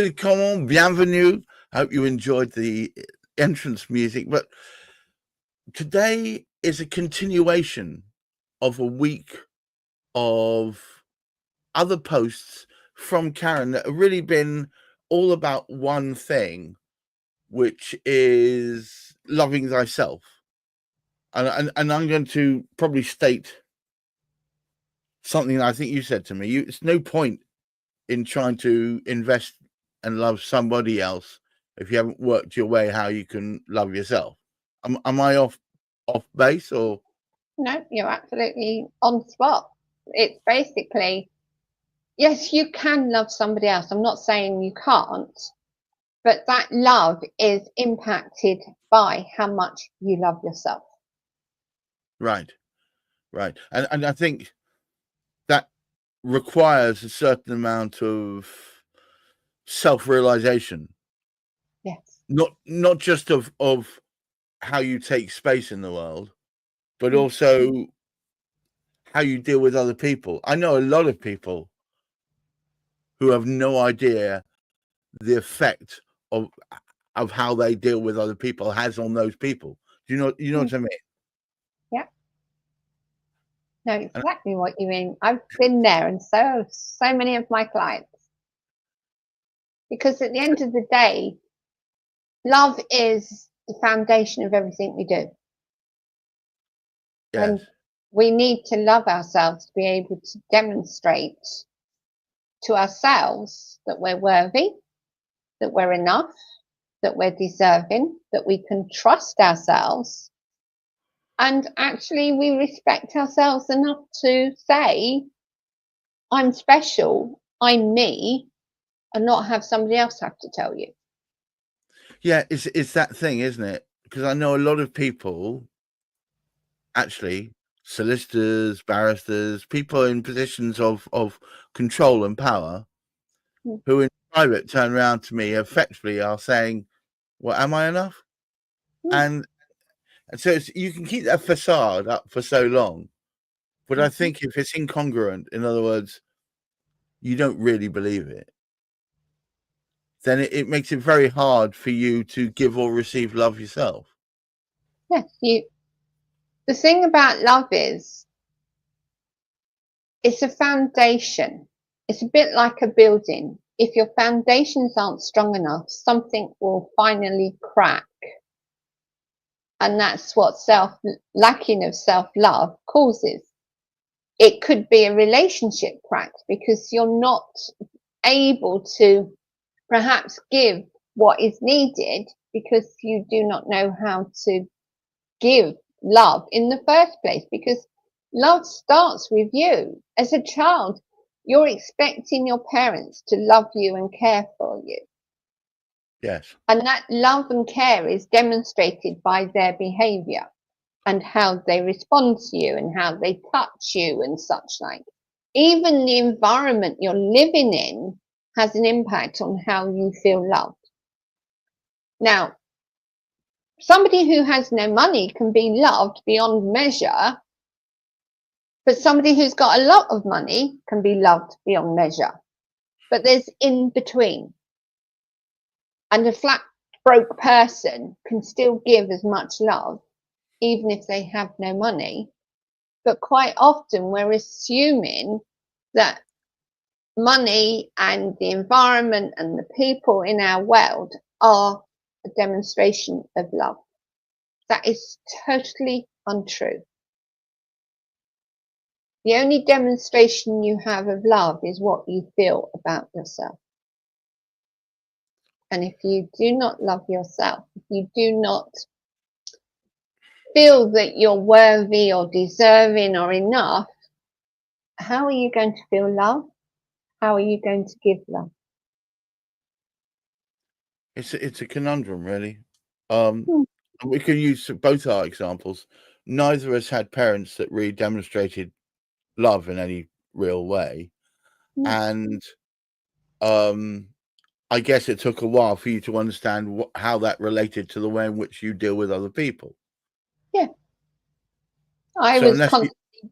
Willkommen, bienvenue. I hope you enjoyed the entrance music. But today is a continuation of a week of other posts from Karen that have really been all about one thing, which is loving thyself. And I'm going to probably state something that I think you said to me. It's no point in trying to invest and love somebody else if you haven't worked your way how you can love yourself. Am I off base, or? No, you're absolutely on spot. It's basically, yes, you can love somebody else. I'm not saying you can't, but that love is impacted by how much you love yourself. Right. And I think that requires a certain amount of self-realization. Yes. Not just of how you take space in the world, but also how you deal with other people. I know a lot of people who have no idea the effect of how they deal with other people has on those people. You know what I mean? Yeah. No, exactly what you mean. I've been there, and so many of my clients. Because at the end of the day, love is the foundation of everything we do. Yes. And we need to love ourselves to be able to demonstrate to ourselves that we're worthy, that we're enough, that we're deserving, that we can trust ourselves. And actually, we respect ourselves enough to say, I'm special, I'm me, and not have somebody else have to tell you. Yeah, it's that thing, isn't it? Because I know a lot of people, actually, solicitors, barristers, people in positions of control and power, who in private turn around to me effectively are saying, well, am I enough? And so you can keep that facade up for so long, but I think if it's incongruent, in other words, you don't really believe it, then it makes it very hard for you to give or receive love yourself. Yes, the thing about love is it's a foundation. It's a bit like a building. If your foundations aren't strong enough, something will finally crack. And that's what lacking of self-love causes. It could be a relationship crack because you're not able to perhaps give what is needed because you do not know how to give love in the first place, because love starts with you. As a child, you're expecting your parents to love you and care for you. Yes. And that love and care is demonstrated by their behavior and how they respond to you and how they touch you and such like. Even the environment you're living in has an impact on how you feel loved. Now, somebody who has no money can be loved beyond measure, but somebody who's got a lot of money can be loved beyond measure. But there's in between. And a flat broke person can still give as much love, even if they have no money. But quite often we're assuming that money and the environment and the people in our world are a demonstration of love. That is totally untrue. The only demonstration you have of love is what you feel about yourself. And if you do not love yourself, if you do not feel that you're worthy or deserving or enough, how are you going to feel love? How are you going to give love? It's a conundrum, really. We can use both our examples. Neither of us had parents that really demonstrated love in any real way. And I guess it took a while for you to understand how that related to the way in which you deal with other people. Yeah. I was constantly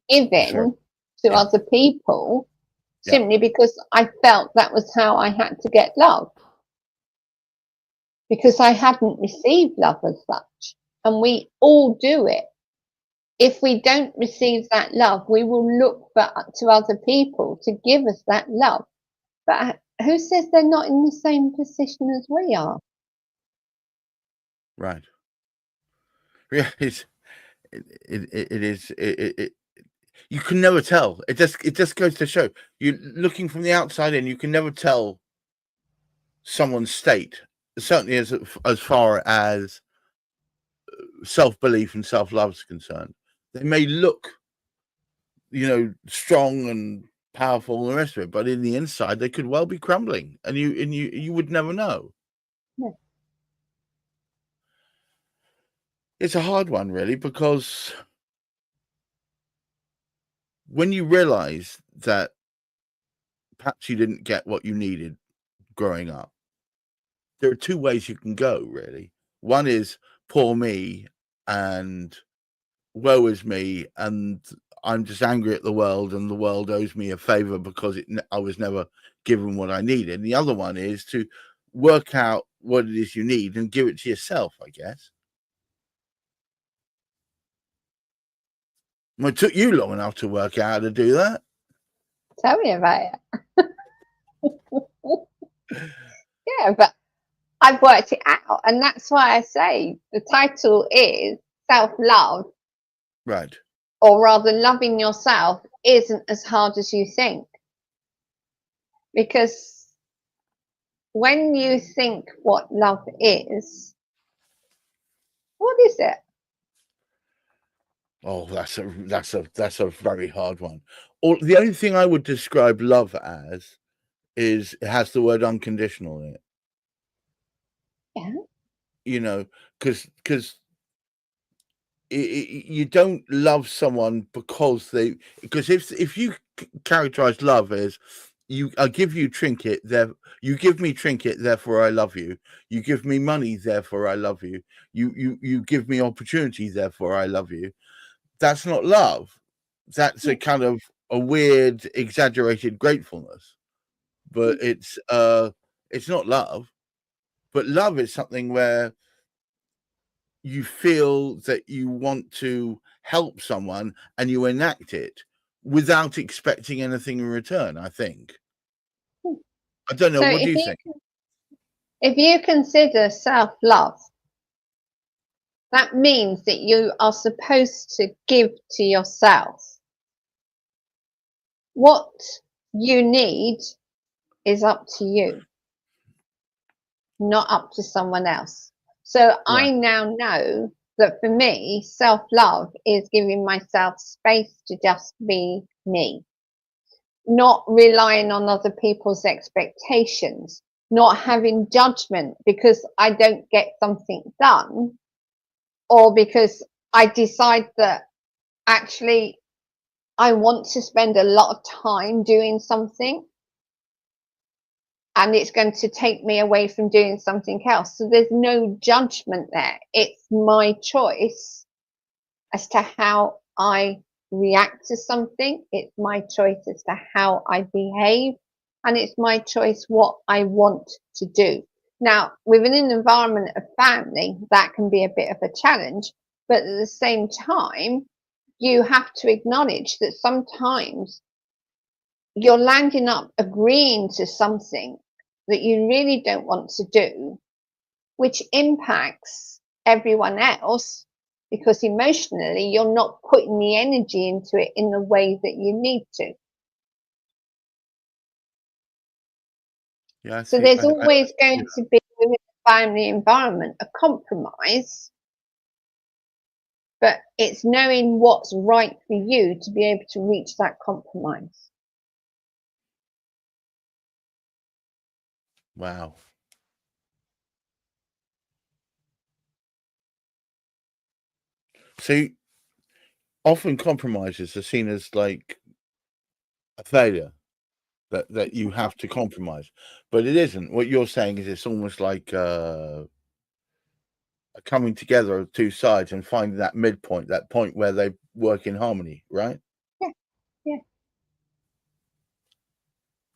giving to other people simply because I felt that was how I had to get love. because I hadn't received love as such. And we all do it. If we don't receive that love, we will look to other people to give us that love. But who says they're not in the same position as we are? Right. Yeah, you can never tell. It just goes to show, you looking from the outside in, you can never tell someone's state, certainly as far as self-belief and self-love is concerned. They may look, strong and powerful and the rest of it, but in the inside they could well be crumbling, and you would never know. Yeah. It's a hard one, really, because when you realize that perhaps you didn't get what you needed growing up, there are two ways you can go, really. One is poor me and woe is me, and I'm just angry at the world, and the world owes me a favor because I was never given what I needed. And the other one is to work out what it is you need and give it to yourself, I guess. Well, it took you long enough to work out how to do that. Tell me about it. Yeah, but I've worked it out, and that's why I say the title is Self-Love. Right. Or rather, loving yourself isn't as hard as you think. Because when you think what love is, what is it? Oh, that's a very hard one. Or the only thing I would describe love as is it has the word unconditional in it. Yeah. Because you don't love someone because if you characterize love as I give you trinket, you give me trinket, therefore I love you. You give me money, therefore I love you. You give me opportunity, therefore I love you. That's not love. That's a kind of a weird, exaggerated gratefulness. But it's not love. But love is something where you feel that you want to help someone and you enact it without expecting anything in return, I think. I don't know. So What do you think? if you consider self-love, that means that you are supposed to give to yourself. What you need is up to you, not up to someone else. So I now know that for me, self-love is giving myself space to just be me, not relying on other people's expectations, not having judgment because I don't get something done, or because I decide that actually I want to spend a lot of time doing something and it's going to take me away from doing something else. So there's no judgment there. It's my choice as to how I react to something. It's my choice as to how I behave. And it's my choice what I want to do. Now, within an environment of family, that can be a bit of a challenge. But at the same time, you have to acknowledge that sometimes you're landing up agreeing to something that you really don't want to do, which impacts everyone else because emotionally you're not putting the energy into it in the way that you need to. Yeah. So there's always going to be within the family environment a compromise, but it's knowing what's right for you to be able to reach that compromise. Wow. See, often compromises are seen as like a failure, that you have to compromise, but it isn't. What you're saying is it's almost like a coming together of two sides and finding that midpoint, that point where they work in harmony, right? Yeah.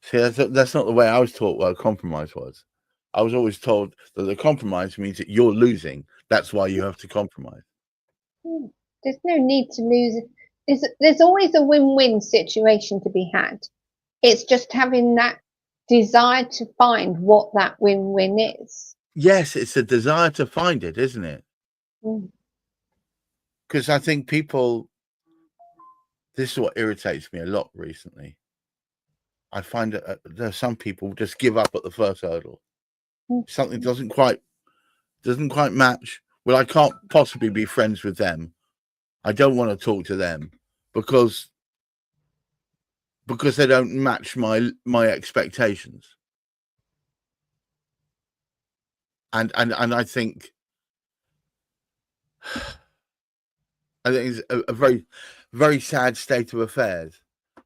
See, that's not the way I was taught what a compromise was. I was always told that the compromise means that you're losing. That's why you have to compromise. There's no need to lose. There's always a win-win situation to be had. It's just having that desire to find what that win-win is. Yes, it's a desire to find it, isn't it? Mm. Because I think people, this is what irritates me a lot recently. I find that there's some people just give up at the first hurdle. Something doesn't quite match. Well, I can't possibly be friends with them. I don't want to talk to them because they don't match my expectations. And I think it's a very, very sad state of affairs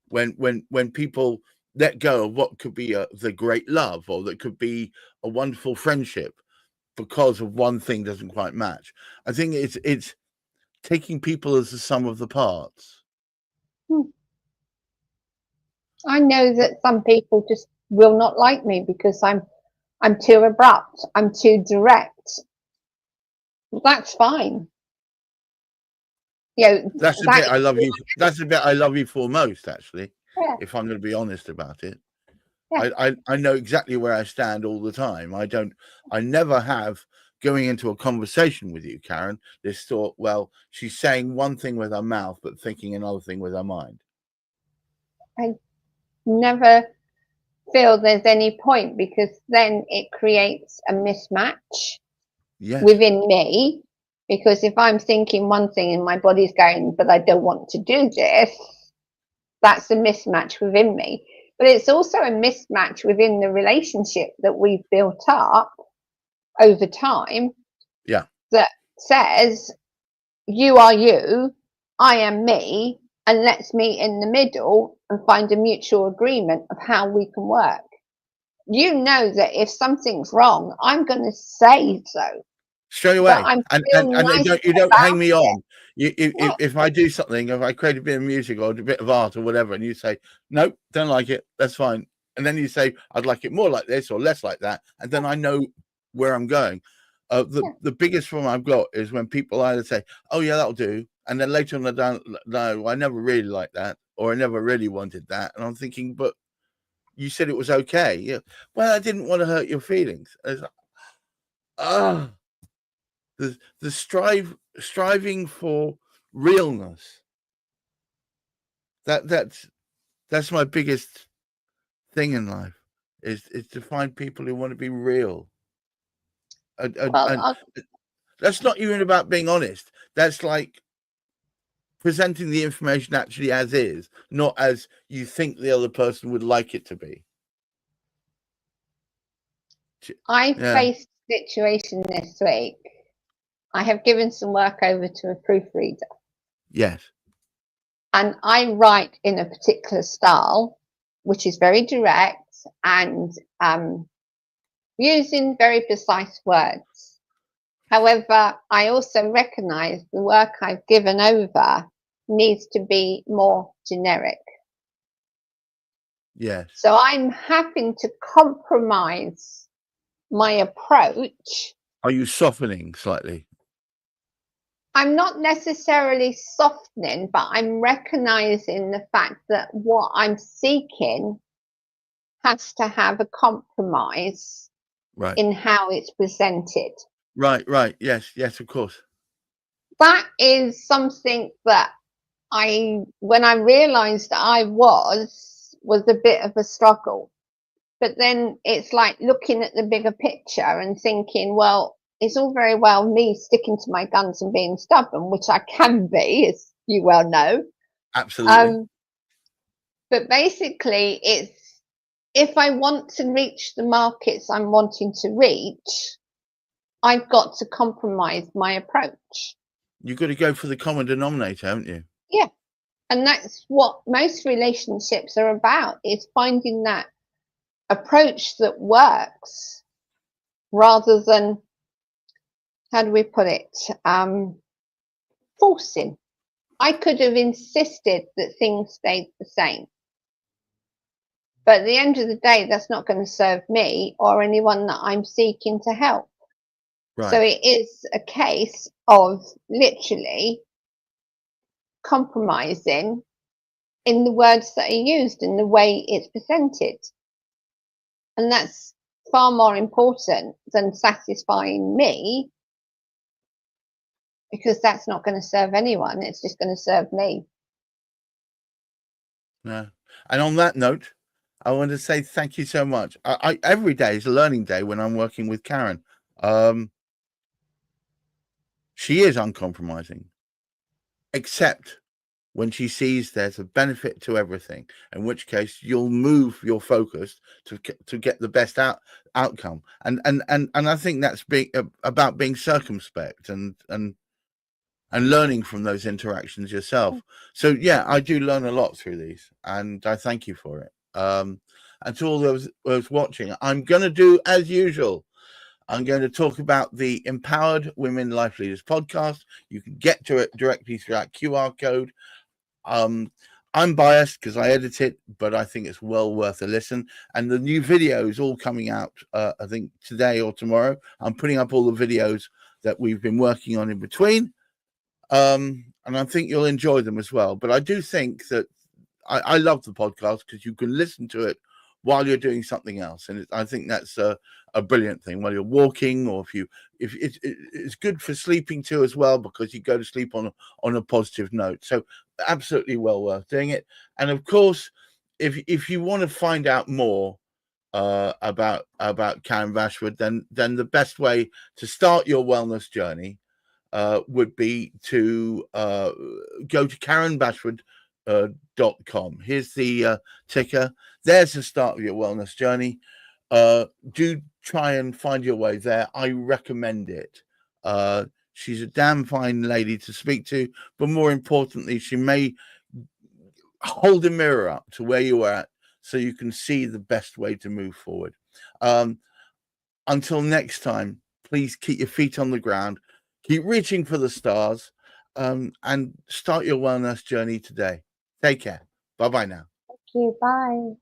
when people let go of what could be the great love, or that could be a wonderful friendship, because of one thing doesn't quite match. I think it's taking people as the sum of the parts. I know that some people just will not like me because I'm too abrupt, I'm too direct. That's fine. You know, that's the bit I love you. That's the bit I love you for most, actually. Yeah. If I'm going to be honest about it, yeah. I know exactly where I stand all the time. I never have, going into a conversation with you, Karen, this thought, well, she's saying one thing with her mouth but thinking another thing with her mind. I never feel there's any point, because then it creates a mismatch within me. Because if I'm thinking one thing and my body's going, but I don't want to do this, that's a mismatch within me. But it's also a mismatch within the relationship that we've built up over time. Yeah. That says, you are you, I am me, and let's meet in the middle and find a mutual agreement of how we can work. You know that if something's wrong, I'm going to say so. Straight away. And you don't hang me on. If I do something, if I create a bit of music or a bit of art or whatever, and you say, nope, don't like it, that's fine. And then you say, I'd like it more like this or less like that. And then I know where I'm going. The biggest problem I've got is when people either say, oh, yeah, that'll do. And then later on, they don't, no, I never really liked that, or I never really wanted that. And I'm thinking, but you said it was okay. Yeah. Well, I didn't want to hurt your feelings. It's like, the striving for realness. That's my biggest thing in life, is to find people who want to be real. And that's not even about being honest. That's like presenting the information actually as is, not as you think the other person would like it to be. I faced a situation this week. I have given some work over to a proofreader. Yes. And I write in a particular style, which is very direct and using very precise words. However, I also recognise the work I've given over needs to be more generic. Yes. So I'm having to compromise my approach. Are you softening slightly? I'm not necessarily softening, but I'm recognizing the fact that what I'm seeking has to have a compromise in how it's presented. Right. Yes, of course. That is something that when I realized I was a bit of a struggle. But then it's like looking at the bigger picture and thinking, well, it's all very well me sticking to my guns and being stubborn, which I can be, as you well know. Absolutely. But basically, it's, if I want to reach the markets I'm wanting to reach, I've got to compromise my approach. You've got to go for the common denominator, haven't you? Yeah. And that's what most relationships are about, is finding that approach that works, rather than, how do we put it, forcing. I could have insisted that things stayed the same. But at the end of the day, that's not going to serve me or anyone that I'm seeking to help. Right. So it is a case of literally compromising in the words that are used and the way it's presented. And that's far more important than satisfying me, because that's not going to serve anyone. It's just going to serve me. Yeah. And on that note, I want to say thank you so much. I every day is a learning day when I'm working with Karen. She is uncompromising, except when she sees there's a benefit to everything, in which case you'll move your focus to get the best outcome. And I think that's about being circumspect and learning from those interactions yourself. So yeah, I do learn a lot through these, and I thank you for it. And to all those watching, I'm going to do as usual. I'm going to talk about the Empowered Women Life Leaders podcast. You can get to it directly through that QR code. I'm biased because I edit it, but I think it's well worth a listen. And the new video is all coming out, I think today or tomorrow. I'm putting up all the videos that we've been working on in between. And I think you'll enjoy them as well. But I do think that I love the podcast because you can listen to it while you're doing something else, and I think that's a brilliant thing. While you're walking, or if it's good for sleeping too as well, because you go to sleep on a positive note. So absolutely well worth doing it. And of course, if you want to find out more about Karen Bashford, then the best way to start your wellness journey would be to go to KarenBashford.com. Here's the ticker. There's the start of your wellness journey. Do try and find your way there. I recommend it. She's a damn fine lady to speak to, but more importantly, she may hold a mirror up to where you are at so you can see the best way to move forward. Until next time, please keep your feet on the ground. Keep reaching for the stars, and start your wellness journey today. Take care. Bye-bye now. Thank you. Bye.